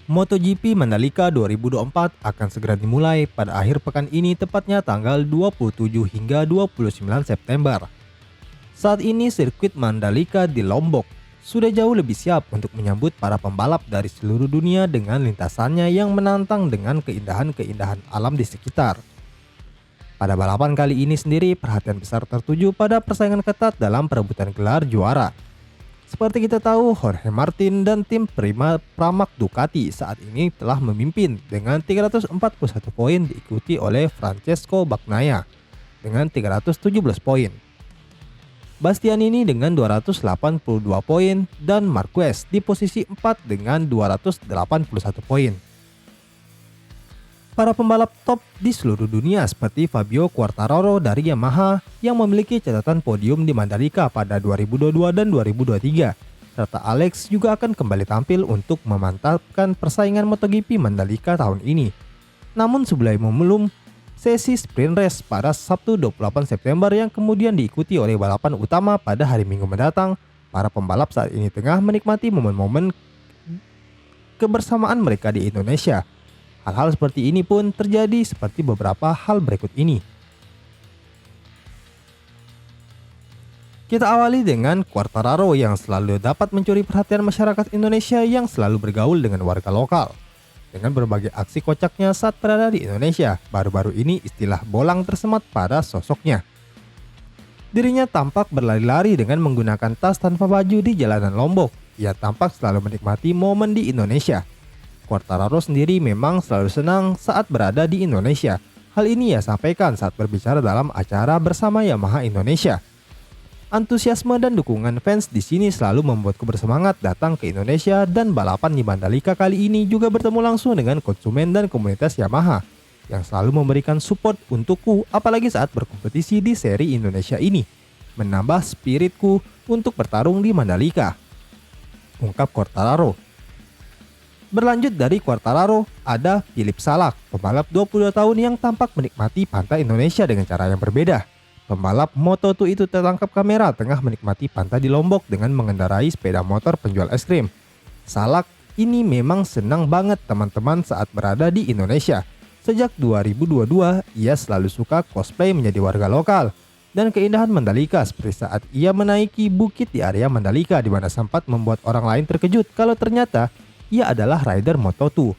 MotoGP Mandalika 2024 akan segera dimulai pada akhir pekan ini, tepatnya tanggal 27 hingga 29 September. Saat ini sirkuit Mandalika di Lombok sudah jauh lebih siap untuk menyambut para pembalap dari seluruh dunia dengan lintasannya yang menantang dengan keindahan-keindahan alam di sekitar. Pada balapan kali ini sendiri, perhatian besar tertuju pada persaingan ketat dalam perebutan gelar juara. Seperti kita tahu, Jorge Martin dan tim Pramac Ducati saat ini telah memimpin dengan 341 poin, diikuti oleh Francesco Bagnaia dengan 317 poin. Bastianini dengan 282 poin dan Marquez di posisi 4 dengan 281 poin. Para pembalap top di seluruh dunia seperti Fabio Quartararo dari Yamaha yang memiliki catatan podium di Mandalika pada 2022 dan 2023, serta Alex juga akan kembali tampil untuk memantapkan persaingan MotoGP Mandalika tahun ini. Namun sebelum sesi sprint race pada Sabtu 28 September yang kemudian diikuti oleh balapan utama pada hari Minggu mendatang, para pembalap saat ini tengah menikmati momen-momen kebersamaan mereka di Indonesia. Hal-hal seperti ini pun terjadi seperti beberapa hal berikut ini. Kita awali dengan Quartararo yang selalu dapat mencuri perhatian masyarakat Indonesia yang selalu bergaul dengan warga lokal. Dengan berbagai aksi kocaknya saat berada di Indonesia, baru-baru ini istilah bolang tersemat pada sosoknya. Dirinya tampak berlari-lari dengan menggunakan tas tanpa baju di jalanan Lombok. Ia tampak selalu menikmati momen di Indonesia. Quartararo sendiri memang selalu senang saat berada di Indonesia. Hal ini ia sampaikan saat berbicara dalam acara bersama Yamaha Indonesia. Antusiasme dan dukungan fans di sini selalu membuatku bersemangat datang ke Indonesia, dan balapan di Mandalika kali ini juga bertemu langsung dengan konsumen dan komunitas Yamaha yang selalu memberikan support untukku, apalagi saat berkompetisi di seri Indonesia ini. Menambah spiritku untuk bertarung di Mandalika, ungkap Quartararo. Berlanjut dari Quartararo, ada Philip Salak, pembalap 22 tahun yang tampak menikmati pantai Indonesia dengan cara yang berbeda. Pembalap Moto2 itu tertangkap kamera tengah menikmati pantai di Lombok dengan mengendarai sepeda motor penjual es krim. Salak ini memang senang banget teman-teman saat berada di Indonesia. Sejak 2022, ia selalu suka cosplay menjadi warga lokal. Dan keindahan Mandalika seperti saat ia menaiki bukit di area Mandalika, di mana sempat membuat orang lain terkejut kalau ternyata ia adalah rider Moto2.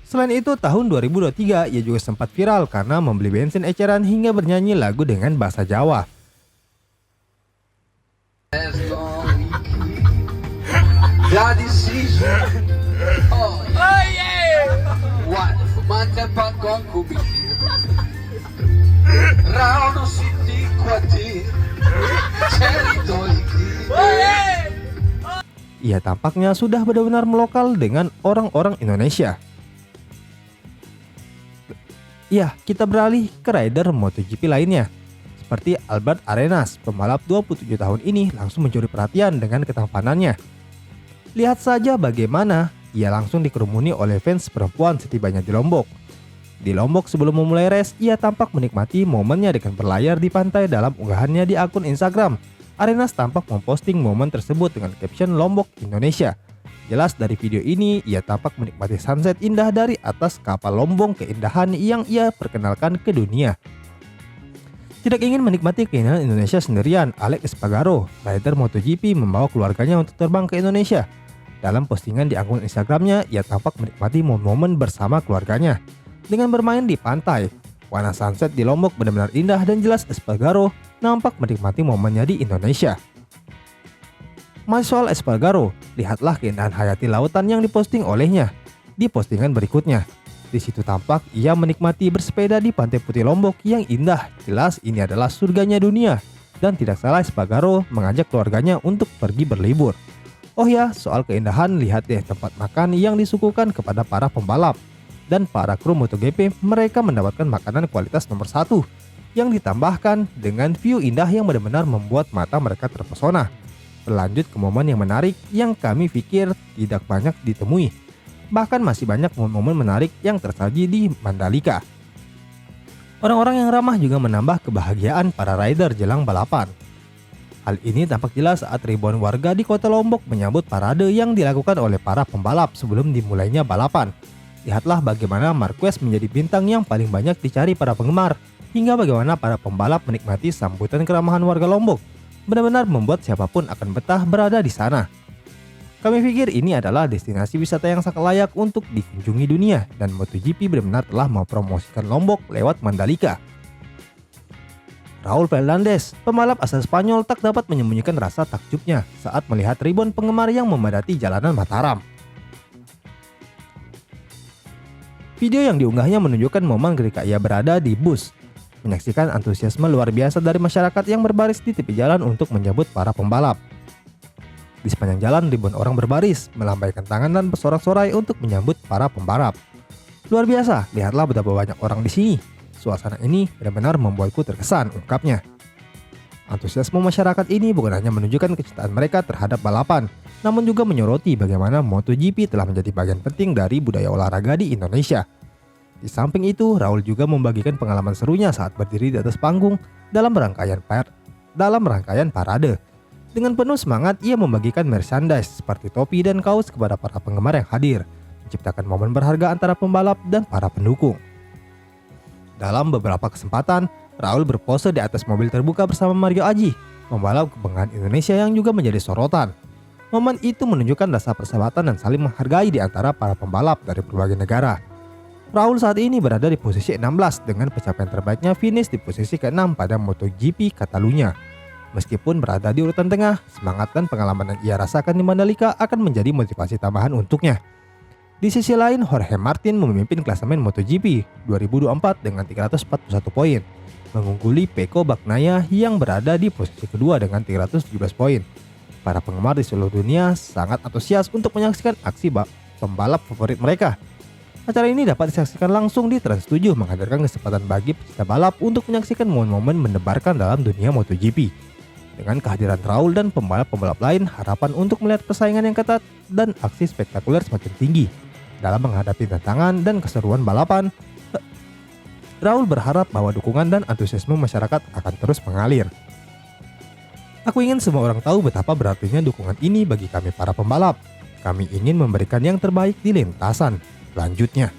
Selain itu, tahun 2023 ia juga sempat viral karena membeli bensin eceran hingga bernyanyi lagu dengan bahasa Jawa. Ia tampaknya sudah benar-benar melokal dengan orang-orang Indonesia. Ya, kita beralih ke rider MotoGP lainnya. Seperti Albert Arenas, pembalap 27 tahun ini langsung mencuri perhatian dengan ketampanannya. Lihat saja bagaimana ia langsung dikerumuni oleh fans perempuan setibanya di Lombok. Di Lombok sebelum memulai race, ia tampak menikmati momennya dengan berlayar di pantai. Dalam unggahannya di akun Instagram, Arenas tampak memposting momen tersebut dengan caption Lombok Indonesia. Jelas dari video ini, ia tampak menikmati sunset indah dari atas kapal Lombok, keindahan yang ia perkenalkan ke dunia. Tidak ingin menikmati keindahan Indonesia sendirian, Alex Espargaro, rider MotoGP, membawa keluarganya untuk terbang ke Indonesia. Dalam postingan di akun Instagramnya, ia tampak menikmati momen bersama keluarganya dengan bermain di pantai. Warna sunset di Lombok benar-benar indah dan jelas Espargaro nampak menikmati momennya di Indonesia. Masih soal Espargaro, lihatlah keindahan hayati lautan yang diposting olehnya di postingan berikutnya. Di situ tampak ia menikmati bersepeda di Pantai Putih Lombok yang indah. Jelas ini adalah surganya dunia, dan tidak salah Espargaro mengajak keluarganya untuk pergi berlibur. Oh ya, soal keindahan, lihat deh tempat makan yang disuguhkan kepada para pembalap dan para kru MotoGP. Mereka mendapatkan makanan kualitas nomor 1 yang ditambahkan dengan view indah yang benar-benar membuat mata mereka terpesona. Berlanjut ke momen yang menarik yang kami pikir tidak banyak ditemui. Bahkan masih banyak momen menarik yang tersaji di Mandalika. Orang-orang yang ramah juga menambah kebahagiaan para rider jelang balapan. Hal ini tampak jelas saat ribuan warga di kota Lombok menyambut parade yang dilakukan oleh para pembalap sebelum dimulainya balapan. Lihatlah bagaimana Marquez menjadi bintang yang paling banyak dicari para penggemar, hingga bagaimana para pembalap menikmati sambutan keramahan warga Lombok. Benar-benar membuat siapapun akan betah berada di sana. Kami pikir ini adalah destinasi wisata yang sangat layak untuk dikunjungi dunia, dan MotoGP benar-benar telah mempromosikan Lombok lewat Mandalika. Raul Fernandez, pembalap asal Spanyol, tak dapat menyembunyikan rasa takjubnya saat melihat ribuan penggemar yang memadati jalanan Mataram. Video yang diunggahnya menunjukkan momen ketika ia berada di bus, menyaksikan antusiasme luar biasa dari masyarakat yang berbaris di tepi jalan untuk menyambut para pembalap. Di sepanjang jalan ribuan orang berbaris, melambaikan tangan dan bersorak-sorai untuk menyambut para pembalap. Luar biasa, lihatlah betapa banyak orang di sini. Suasana ini benar-benar membuatku terkesan, ungkapnya. Antusiasme masyarakat ini bukan hanya menunjukkan kecintaan mereka terhadap balapan, namun juga menyoroti bagaimana MotoGP telah menjadi bagian penting dari budaya olahraga di Indonesia. Di samping itu, Raul juga membagikan pengalaman serunya saat berdiri di atas panggung dalam rangkaian parade. Dengan penuh semangat, ia membagikan merchandise seperti topi dan kaos kepada para penggemar yang hadir, menciptakan momen berharga antara pembalap dan para pendukung. Dalam beberapa kesempatan, Raul berpose di atas mobil terbuka bersama Mario Aji, pembalap kebanggaan Indonesia yang juga menjadi sorotan. Momen itu menunjukkan rasa persahabatan dan saling menghargai di antara para pembalap dari berbagai negara. Raul saat ini berada di posisi 16 dengan pencapaian terbaiknya finish di posisi ke-6 pada MotoGP Catalunya. Meskipun berada di urutan tengah, semangat dan pengalaman yang ia rasakan di Mandalika akan menjadi motivasi tambahan untuknya. Di sisi lain, Jorge Martin memimpin klasemen MotoGP 2024 dengan 341 poin, mengungguli Pecco Bagnaia yang berada di posisi kedua dengan 317 poin. Para penggemar di seluruh dunia sangat antusias untuk menyaksikan aksi pembalap favorit mereka. Acara ini dapat disaksikan langsung di Trans7, menghadirkan kesempatan bagi pecinta balap untuk menyaksikan momen-momen mendebarkan dalam dunia MotoGP. Dengan kehadiran Raul dan pembalap-pembalap lain, harapan untuk melihat persaingan yang ketat dan aksi spektakuler semakin tinggi. Dalam menghadapi tantangan dan keseruan balapan, Raul berharap bahwa dukungan dan antusiasme masyarakat akan terus mengalir. Aku ingin semua orang tahu betapa berartinya dukungan ini bagi kami para pembalap. Kami ingin memberikan yang terbaik di lintasan. Lanjutnya.